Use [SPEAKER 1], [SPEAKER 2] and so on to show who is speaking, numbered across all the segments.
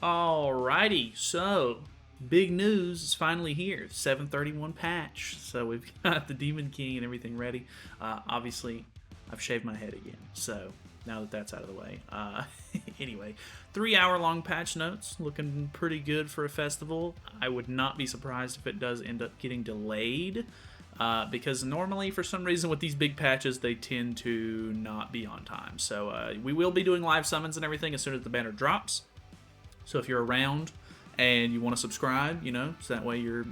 [SPEAKER 1] Alrighty, so big news is finally here. 731 patch. So we've got the Demon King and everything ready. Obviously, I've shaved my head again. So now that that's out of the way. Anyway, 3 hour long patch notes. Looking pretty good for a festival. I would not be surprised if it does end up getting delayed. Because normally, for some reason, with these big patches, they tend to not be on time. So we will be doing live summons and everything as soon as the banner drops. So if you're around and you want to subscribe, so that way you're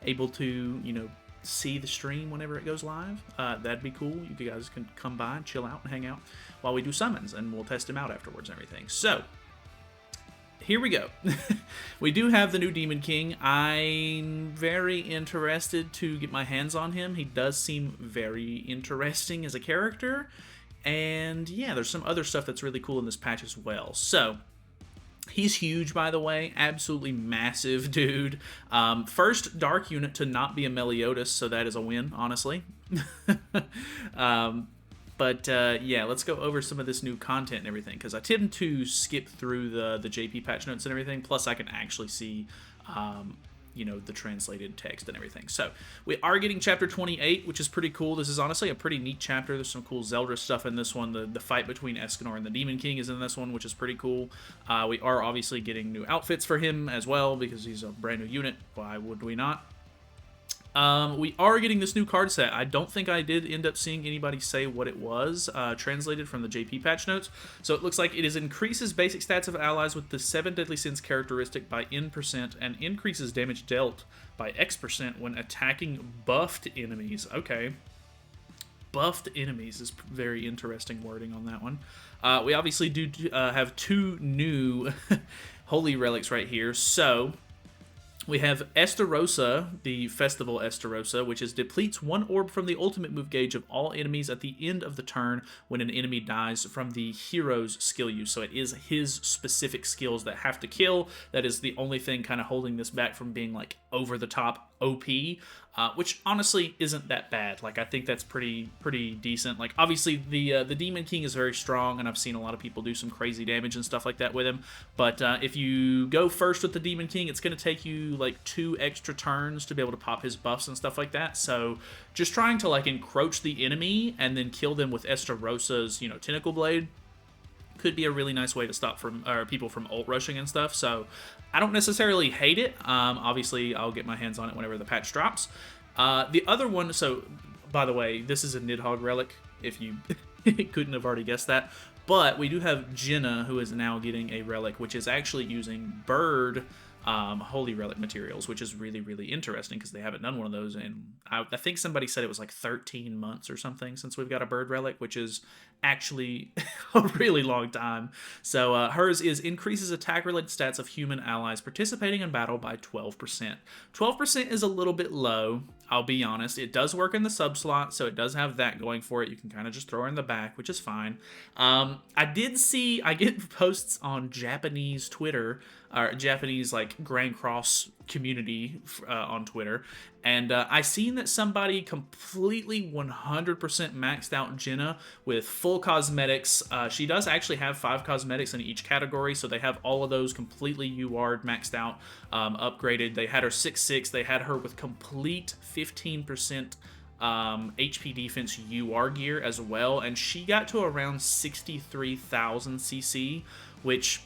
[SPEAKER 1] able to, see the stream whenever it goes live, that'd be cool. You guys can come by and chill out and hang out while we do summons, and we'll test them out afterwards and everything. So here we go. We do have the new Demon King. I'm very interested to get my hands on him. He does seem very interesting as a character. And yeah, there's some other stuff that's really cool in this patch as well. So he's huge, by the way. Absolutely massive dude. First dark unit to not be a Meliodas, so that is a win, honestly. Yeah, let's go over some of this new content and everything, because I tend to skip through the JP patch notes and everything, plus I can actually see the translated text and everything. So we are getting chapter 28, which is pretty cool. This is honestly a pretty neat chapter. There's some cool Zelda stuff in this one. The fight between Escanor and the Demon King is in this one, which is pretty cool. We are obviously getting new outfits for him as well, because he's a brand new unit. Why would we not? We are getting this new card set. I don't think I did end up seeing anybody say what it was, translated from the JP patch notes. So it looks like it increases basic stats of allies with the 7 Deadly Sins characteristic by N% and increases damage dealt by X% when attacking buffed enemies. Okay. Buffed enemies is very interesting wording on that one. We obviously do have 2 new holy relics right here. So we have Estarossa, the Festival Estarossa, which depletes 1 orb from the ultimate move gauge of all enemies at the end of the turn when an enemy dies from the hero's skill use. So it is his specific skills that have to kill. That is the only thing kind of holding this back from being like over the top OP, which honestly isn't that bad. Like, I think that's pretty decent. Like, obviously the Demon King is very strong, and I've seen a lot of people do some crazy damage and stuff like that with him. But if you go first with the Demon King, it's going to take you like 2 extra turns to be able to pop his buffs and stuff like that. So just trying to like encroach the enemy and then kill them with Estarossa's Tentacle Blade could be a really nice way to stop people from ult rushing and stuff. So I don't necessarily hate it. Obviously, I'll get my hands on it whenever the patch drops. The other one, so by the way, this is a Nidhogg relic, if you couldn't have already guessed that. But we do have Jenna, who is now getting a relic, which is actually using bird holy relic materials, which is really interesting because they haven't done one of those in, I think somebody said it was like 13 months or something since we've got a bird relic, which is actually a really long time. So hers increases attack related stats of human allies participating in battle by 12%. 12% is a little bit low, I'll be honest. It does work in the sub slot, so it does have that going for it. You can kind of just throw her in the back, which is fine. I get posts on Japanese Twitter, or Japanese like Grand Cross community on Twitter, and I seen that somebody completely 100% maxed out Jenna with full cosmetics. She does actually have 5 cosmetics in each category, so they have all of those completely UR'd, maxed out, upgraded. They had her 6/6. They had her with complete 15% HP defense UR gear as well, and she got to around 63,000 CC, which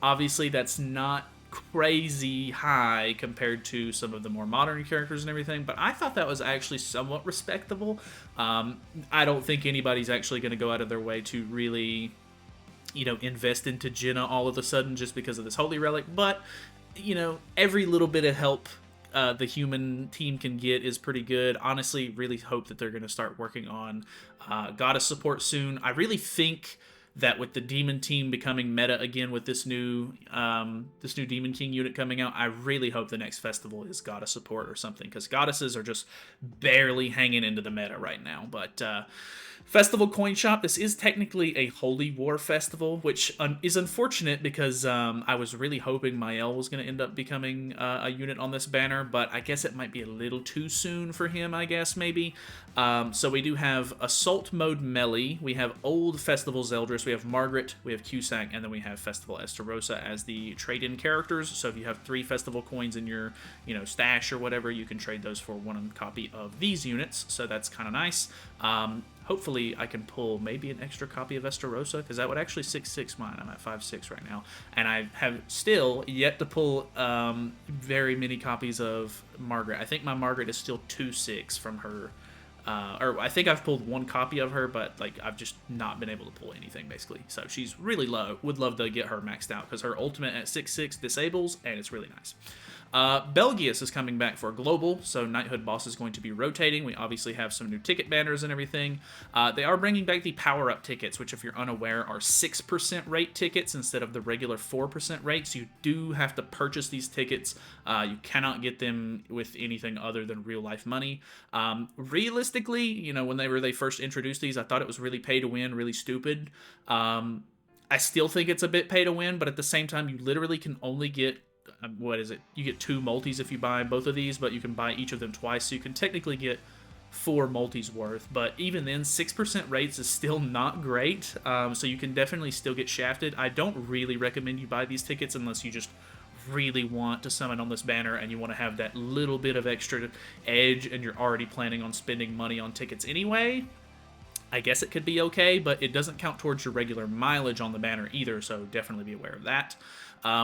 [SPEAKER 1] obviously that's not crazy high compared to some of the more modern characters and everything, but I thought that was actually somewhat respectable. I don't think anybody's actually going to go out of their way to really, invest into Jenna all of a sudden just because of this holy relic, but, every little bit of help the human team can get is pretty good. Honestly, really hope that they're going to start working on goddess support soon. I really think that with the demon team becoming meta again with this new Demon King unit coming out, I really hope the next festival is goddess support or something, because goddesses are just barely hanging into the meta right now. But Festival Coin Shop, this is technically a Holy War festival, which is unfortunate because I was really hoping Mael was going to end up becoming a unit on this banner, but I guess it might be a little too soon for him, I guess, maybe. So we do have Assault Mode Melee, we have Old Festival Zeldris, course, we have Margaret, we have Cusack, and then we have Festival Estarossa as the trade-in characters. So if you have 3 Festival coins in your, stash or whatever, you can trade those for 1 copy of these units. So that's kind of nice. Hopefully, I can pull maybe an extra copy of Estarossa, because that would actually 6/6 mine. I'm at 5/6 right now. And I have still yet to pull very many copies of Margaret. I think my Margaret is still 2/6 from her. Or I think I've pulled 1 copy of her, but I've just not been able to pull anything, basically. So she's really low. Would love to get her maxed out, because her ultimate at 6/6 disables, and it's really nice. Belgius is coming back for Global, so Knighthood boss is going to be rotating. We obviously have some new ticket banners and everything. They are bringing back the power-up tickets, which, if you're unaware, are 6% rate tickets instead of the regular 4% rates. You do have to purchase these tickets. You cannot get them with anything other than real-life money. Realistically, when they first introduced these, I thought it was really pay-to-win, really stupid. I still think it's a bit pay-to-win, but at the same time, you literally can only get what is it? You get 2 multis if you buy both of these, but you can buy each of them twice, so you can technically get 4 multis worth. But even then, 6% rates is still not great, so you can definitely still get shafted. I don't really recommend you buy these tickets unless you just really want to summon on this banner and you want to have that little bit of extra edge and you're already planning on spending money on tickets anyway. I guess it could be okay, but it doesn't count towards your regular mileage on the banner either, so definitely be aware of that.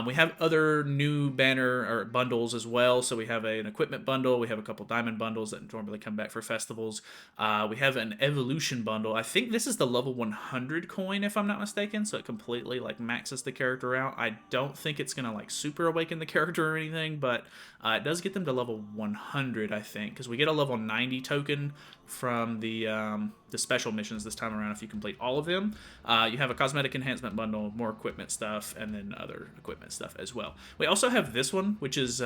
[SPEAKER 1] We have other new banner or bundles as well. So we have an equipment bundle. We have a couple diamond bundles that normally come back for festivals. We have an evolution bundle. I think this is the level 100 coin, if I'm not mistaken. So it completely maxes the character out. I don't think it's gonna super awaken the character or anything, but it does get them to level 100, I think, because we get a level 90 token from the special missions this time around if you complete all of them. You have a cosmetic enhancement bundle, more equipment stuff, and then other equipment stuff as well. We also have this one, which is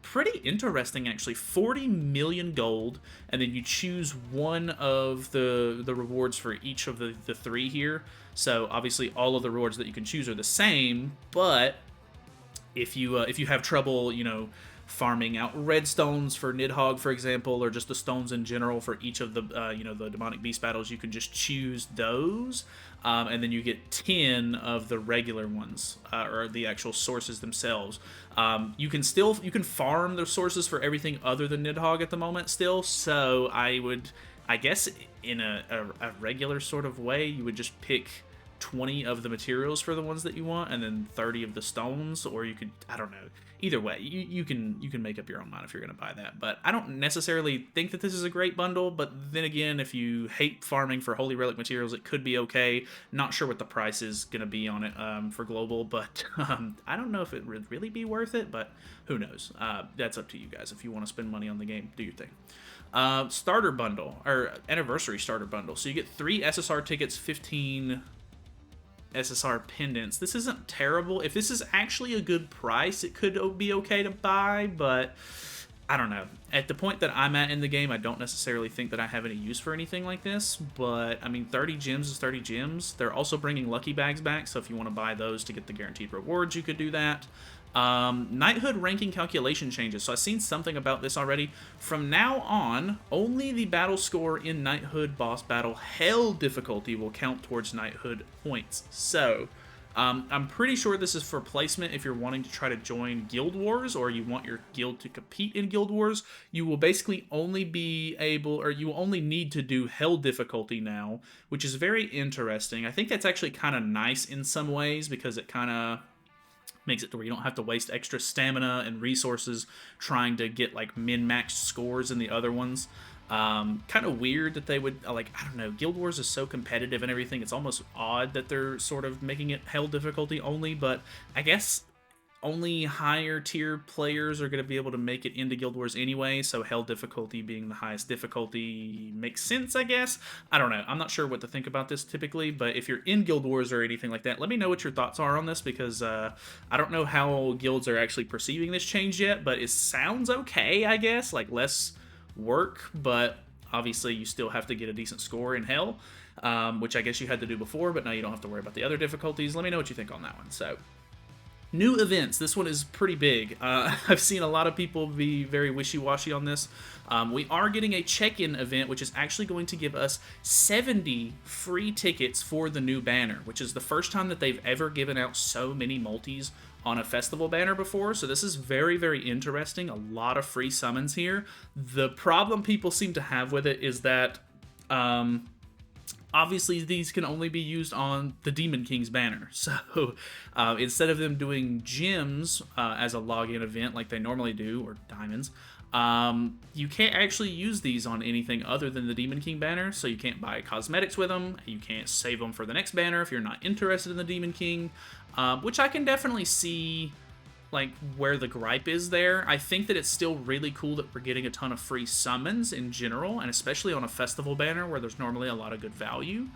[SPEAKER 1] pretty interesting, actually. 40 million gold, and then you choose one of the rewards for each of the 3 here. So obviously all of the rewards that you can choose are the same, but if you have trouble, farming out redstones for Nidhogg, for example, or just the stones in general for each of the the demonic beast battles, you can just choose those, and then you get 10 of the regular ones, or the actual sources themselves. You can farm the sources for everything other than Nidhogg at the moment still. So I guess in a regular sort of way, you would just pick 20 of the materials for the ones that you want, and then 30 of the stones, or you could, I don't know. Either way, you can make up your own mind if you're going to buy that. But I don't necessarily think that this is a great bundle, but then again, if you hate farming for Holy Relic materials, it could be okay. Not sure what the price is going to be on it for Global, but I don't know if it would really be worth it, but who knows. That's up to you guys. If you want to spend money on the game, do your thing. Starter bundle, or anniversary starter bundle. So you get 3 SSR tickets, 15 SSR pendants. This isn't terrible. If this is actually a good price, it could be okay to buy, but I don't know. At the point that I'm at in the game, I don't necessarily think that I have any use for anything like this, but I mean, 30 gems is 30 gems. They're also bringing lucky bags back, so if you want to buy those to get the guaranteed rewards, you could do that. Knighthood ranking calculation changes. So I've seen something about this already. From now on, only the battle score in Knighthood boss battle hell difficulty will count towards Knighthood points. So I'm pretty sure this is for placement if you're wanting to try to join Guild Wars, or you want your guild to compete in Guild Wars. You will basically only be able, or you will only need to do hell difficulty now, which is very interesting. I think that's actually kind of nice in some ways, because it kind of makes it to where you don't have to waste extra stamina and resources trying to get min-maxed scores in the other ones. Kind of weird that they would, I don't know, Guild Wars is so competitive and everything, it's almost odd that they're sort of making it hell difficulty only, but I guess only higher tier players are going to be able to make it into Guild Wars anyway, so hell difficulty being the highest difficulty makes sense, I guess. I don't know. I'm not sure what to think about this typically, but if you're in Guild Wars or anything like that, let me know what your thoughts are on this, because I don't know how guilds are actually perceiving this change yet, but it sounds okay, I guess. Less work, but obviously you still have to get a decent score in hell, which I guess you had to do before, but now you don't have to worry about the other difficulties. Let me know what you think on that one. So New events. This one is pretty big. I've seen a lot of people be very wishy-washy on this. We are getting a check-in event, which is actually going to give us 70 free tickets for the new banner, which is the first time that they've ever given out so many multis on a festival banner before. So this is very, very interesting. A lot of free summons here. The problem people seem to have with it is that obviously these can only be used on the Demon King's banner. So instead of them doing gems as a login event like they normally do, or diamonds, you can't actually use these on anything other than the Demon King banner. So you can't buy cosmetics with them. You can't save them for the next banner if you're not interested in the Demon King, which I can definitely see like where the gripe is there. I think that it's still really cool that we're getting a ton of free summons in general, and especially on a festival banner where there's normally a lot of good value.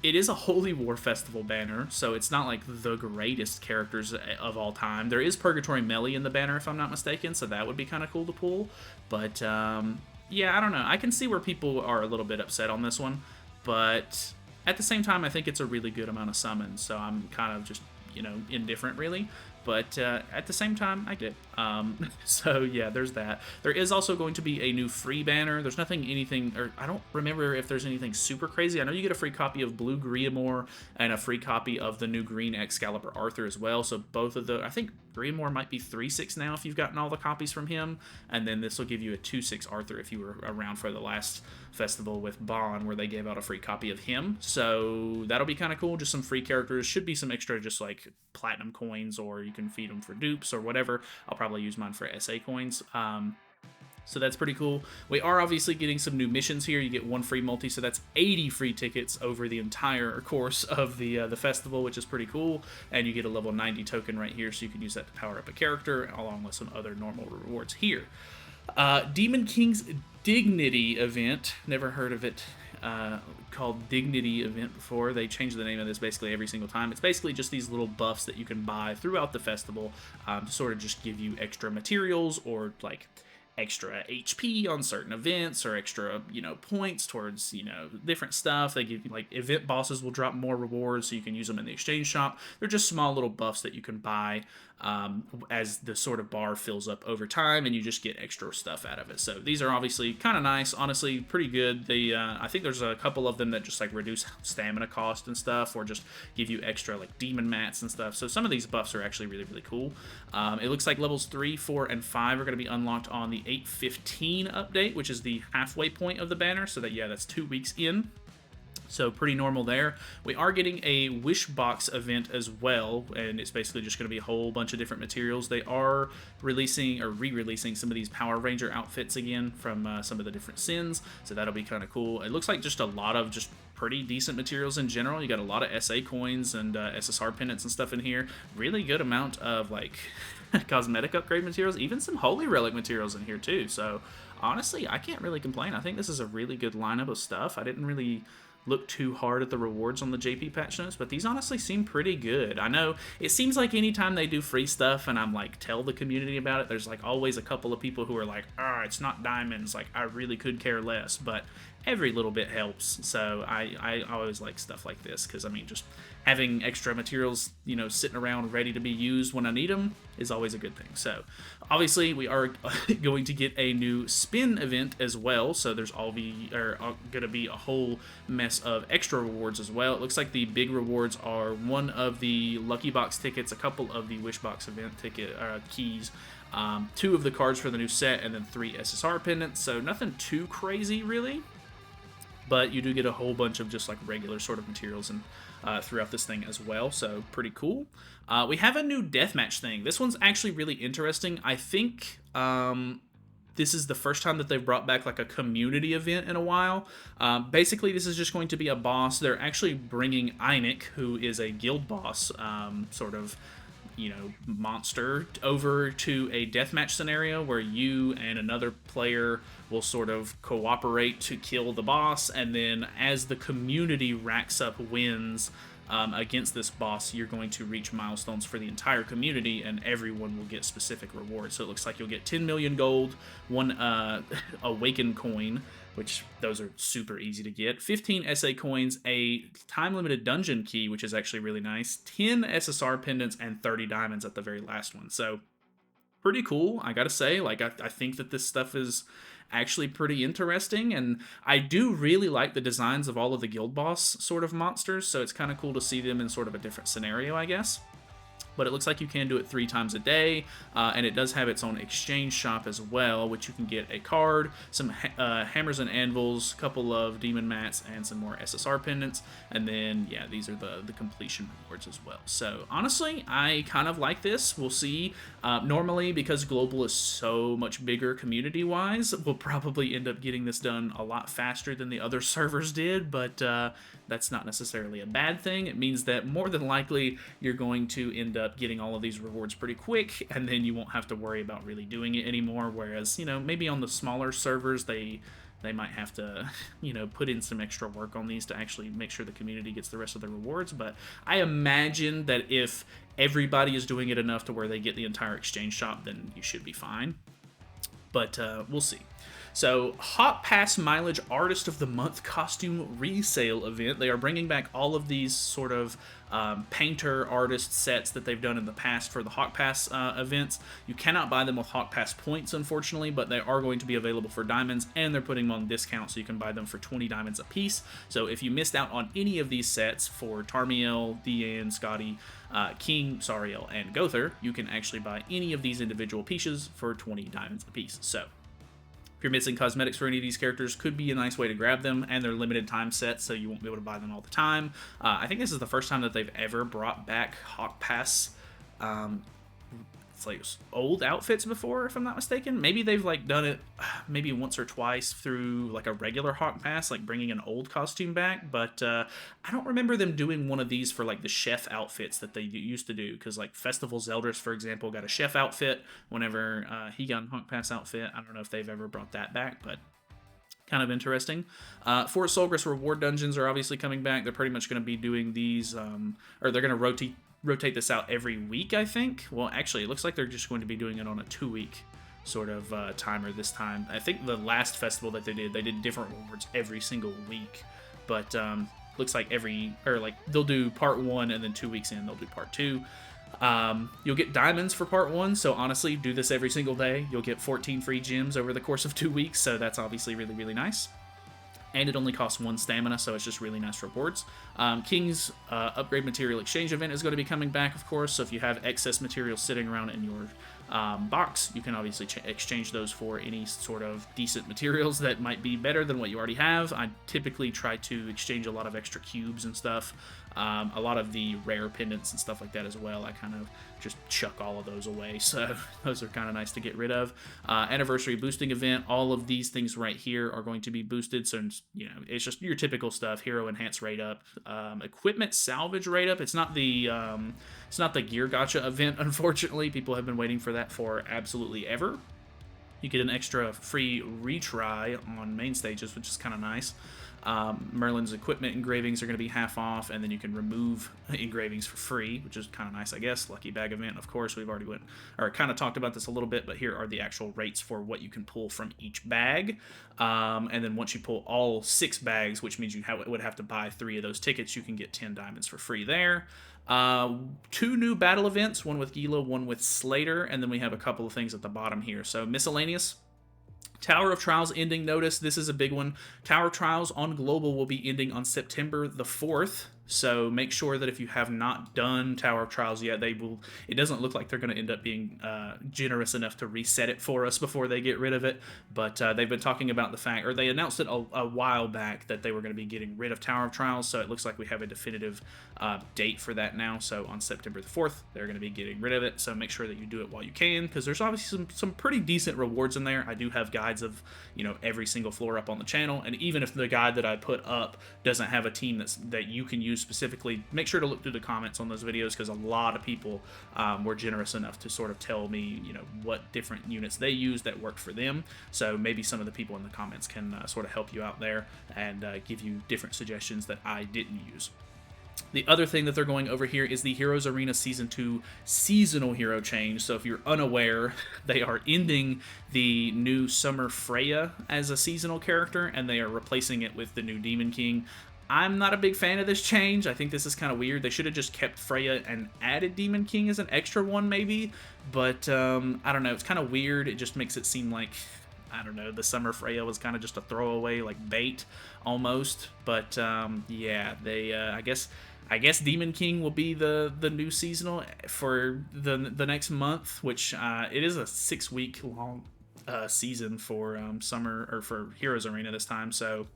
[SPEAKER 1] It is a Holy War festival banner, so it's not like the greatest characters of all time. There is Purgatory Melee in the banner, if I'm not mistaken, so that would be kind of cool to pull. But yeah, I don't know. I can see where people are a little bit upset on this one, but at the same time, I think it's a really good amount of summons, so I'm kind of just, you know, indifferent really. But at the same time, I get it. So yeah, there's that. There is also going to be a new free banner. There's anything, or I don't remember if there's anything super crazy. I know you get a free copy of Blue Griamore and a free copy of the new Green Excalibur Arthur as well. So both of the, I think Griamore might be 3/6 now if you've gotten all the copies from him. And then this will give you a 2/6 Arthur if you were around for the last festival with Bond, where they gave out a free copy of him. So that'll be kind of cool. Just some free characters. Should be some extra just like platinum coins, or you can feed them for dupes or whatever. I'll probably use mine for SA coins. So that's pretty cool. We are obviously getting some new missions here. You get one free multi, so that's 80 free tickets over the entire course of the festival, which is pretty cool. And you get a level 90 token right here, so you can use that to power up a character, along with some other normal rewards here. Demon King's Dignity event. Never heard of it called Dignity event before. They change the name of this basically every single time. It's basically just these little buffs that you can buy throughout the festival to sort of just give you extra materials, or like extra HP on certain events, or extra, you know, points towards, you know, different stuff. They give you, like, event bosses will drop more rewards so you can use them in the exchange shop. They're just small little buffs that you can buy as the sort of bar fills up over time, and you just get extra stuff out of it. So these are obviously kind of nice, honestly, pretty good. They I think there's a couple of them that just like reduce stamina cost and stuff, or just give you extra like demon mats and stuff. So some of these buffs are actually really, really cool. It looks like levels 3, 4, and 5 are going to be unlocked on the 8/15 update, which is the halfway point of the banner. So that, yeah, that's 2 weeks in. So pretty normal there. We are getting a wish box event as well, and it's basically just going to be a whole bunch of different materials. They are releasing or re-releasing some of these Power Ranger outfits again from some of the different sins, so that'll be kind of cool. It looks like just a lot of just pretty decent materials in general. You got a lot of SA coins and SSR pendants and stuff in here. Really good amount of like cosmetic upgrade materials, even some Holy Relic materials in here too. So honestly, I can't really complain. I think this is a really good lineup of stuff. I didn't really look too hard at the rewards on the JP patch notes, but these honestly seem pretty good. I know it seems like anytime they do free stuff and I'm like tell the community about it, there's like always a couple of people who are like, it's not diamonds, like I really could care less, but every little bit helps. So I always like stuff like this, because I mean, just having extra materials, you know, sitting around ready to be used when I need them is always a good thing. So obviously we are going to get a new spin event as well. So there's going to be a whole mess of extra rewards as well. It looks like the big rewards are one of the Lucky Box tickets, a couple of the Wish Box event ticket keys, 2 of the cards for the new set, and then 3 SSR pendants. So nothing too crazy really, but you do get a whole bunch of just like regular sort of materials and throughout this thing as well, so pretty cool. We have a new deathmatch thing. This one's actually really interesting. I think this is the first time that they've brought back like a community event in a while. Basically, this is just going to be a boss. They're actually bringing Einik, who is a guild boss, sort of, you know, monster, over to a deathmatch scenario where you and another player will sort of cooperate to kill the boss, and then as the community racks up wins, against this boss, you're going to reach milestones for the entire community, and everyone will get specific rewards. So it looks like you'll get 10 million gold, one Awaken coin, which those are super easy to get, 15 SA coins, a time-limited dungeon key, which is actually really nice, 10 SSR pendants, and 30 diamonds at the very last one. So pretty cool, I gotta say. Like, I think that this stuff is actually pretty interesting, and I do really like the designs of all of the guild boss sort of monsters, so it's kind of cool to see them in sort of a different scenario, I guess. But it looks like you can do it 3 times a day, and it does have its own exchange shop as well, which you can get a card, some hammers and anvils, a couple of demon mats, and some more SSR pendants, and then, yeah, these are the completion rewards as well. So, honestly, I kind of like this. We'll see. Normally, because Global is so much bigger community-wise, we'll probably end up getting this done a lot faster than the other servers did, but that's not necessarily a bad thing. It means that more than likely, you're going to end up getting all of these rewards pretty quick, and then you won't have to worry about really doing it anymore. Whereas, you know, maybe on the smaller servers, they might have to, you know, put in some extra work on these to actually make sure the community gets the rest of the rewards. But I imagine that if everybody is doing it enough to where they get the entire exchange shop, then you should be fine. But we'll see. So, Hot Pass Mileage Artist of the Month costume resale event. They are bringing back all of these sort of painter artist sets that they've done in the past for the Hawk Pass events. You cannot buy them with Hawk Pass points, unfortunately, but they are going to be available for diamonds, and they're putting them on discount, so you can buy them for 20 diamonds a piece. So if you missed out on any of these sets for Tarmiel, Deanne, Scotty, King, Sariel, and Gother, you can actually buy any of these individual pieces for 20 diamonds a piece. So if you're missing cosmetics for any of these characters, could be a nice way to grab them, and they're limited time sets, so you won't be able to buy them all the time. I think this is the first time that they've ever brought back Hawk Pass, it's like old outfits before, if I'm not mistaken. Maybe they've like done it maybe once or twice through like a regular Hawk Pass, like bringing an old costume back, but I don't remember them doing one of these for like the chef outfits that they used to do, because like Festival Zeldris, for example, got a chef outfit whenever he got a Hawk Pass outfit. I don't know if they've ever brought that back, but kind of interesting. Fort Solgris reward dungeons are obviously coming back. They're pretty much going to be doing these, or they're going to rotate this out every week, I think. Well, actually, it looks like they're just going to be doing it on a 2-week sort of timer this time. I think the last festival that they did different rewards every single week, but looks like they'll do part 1, and then 2 weeks in they'll do part 2. You'll get diamonds for part 1, so honestly, do this every single day. You'll get 14 free gems over the course of 2 weeks, so that's obviously really, really nice. And it only costs 1 stamina, so it's just really nice rewards. King's Upgrade Material Exchange event is going to be coming back, of course, so if you have excess material sitting around in your box, you can obviously exchange those for any sort of decent materials that might be better than what you already have. I typically try to exchange a lot of extra cubes and stuff. A lot of the rare pendants and stuff like that as well. I kind of just chuck all of those away, so those are kind of nice to get rid of. Anniversary boosting event, all of these things right here are going to be boosted, so you know, it's just your typical stuff. Hero enhance rate up, equipment salvage rate up. It's not the gear gacha event, unfortunately. People have been waiting for that for absolutely ever. You get an extra free retry on main stages, which is kind of nice. Merlin's equipment engravings are going to be half off, and then you can remove engravings for free, which is kind of nice, I guess. Lucky bag event, of course, we've already kind of talked about this a little bit, but here are the actual rates for what you can pull from each bag. And then once you pull all 6 bags, which means you would have to buy 3 of those tickets, you can get 10 diamonds for free there. 2 new battle events, one with Gila, one with Slater, and then we have a couple of things at the bottom here. So Miscellaneous, Tower of Trials ending notice. This is a big one. Tower of Trials on Global will be ending on September the 4th. So make sure that if you have not done Tower of Trials yet, it doesn't look like they're going to end up being generous enough to reset it for us before they get rid of it. But they've been talking about the fact, or they announced it a while back, that they were going to be getting rid of Tower of Trials. So it looks like we have a definitive date for that now. So on September the 4th, they're going to be getting rid of it. So make sure that you do it while you can, because there's obviously some pretty decent rewards in there. I do have guides of, you know, every single floor up on the channel. And even if the guide that I put up doesn't have a team that you can use specifically, make sure to look through the comments on those videos, because a lot of people were generous enough to sort of tell me, you know, what different units they use that worked for them. So maybe some of the people in the comments can sort of help you out there and give you different suggestions that I didn't use. The other thing that they're going over here is the Heroes Arena Season 2 seasonal hero change. So if you're unaware, they are ending the new Summer Freya as a seasonal character, and they are replacing it with the new Demon King. I'm not a big fan of this change. I think this is kind of weird. They should have just kept Freya and added Demon King as an extra one, maybe. But I don't know. It's kind of weird. It just makes it seem like, I don't know, the Summer Freya was kind of just a throwaway, like, bait almost. But yeah, they I guess Demon King will be the new seasonal for the next month, which it is a 6-week long season for summer, or for Heroes Arena this time. So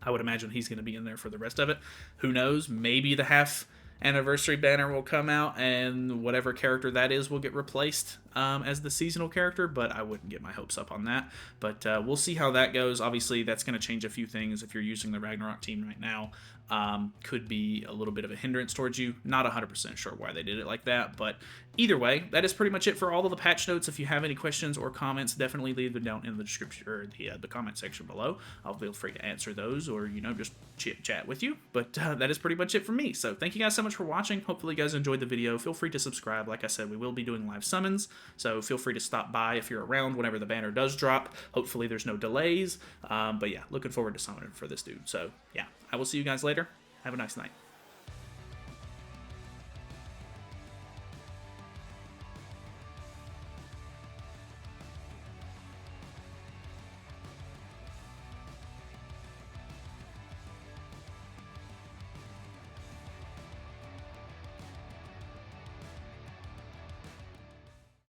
[SPEAKER 1] I would imagine he's going to be in there for the rest of it. Who knows? Maybe the half anniversary banner will come out and whatever character that is will get replaced as the seasonal character, but I wouldn't get my hopes up on that. But we'll see how that goes. Obviously, that's going to change a few things if you're using the Ragnarok team right now. Could be a little bit of a hindrance towards you. Not 100% sure why they did it like that, but either way, that is pretty much it for all of the patch notes. If you have any questions or comments, definitely leave them down in the description, or the comment section below. I'll feel free to answer those, or just chit chat with you. But that is pretty much it for me. So thank you guys so much for watching. Hopefully you guys enjoyed the video. Feel free to subscribe. Like I said, we will be doing live summons, so feel free to stop by if you're around whenever the banner does drop. Hopefully there's no delays. But yeah, looking forward to summoning for this dude. So yeah, I will see you guys later. Have a nice night.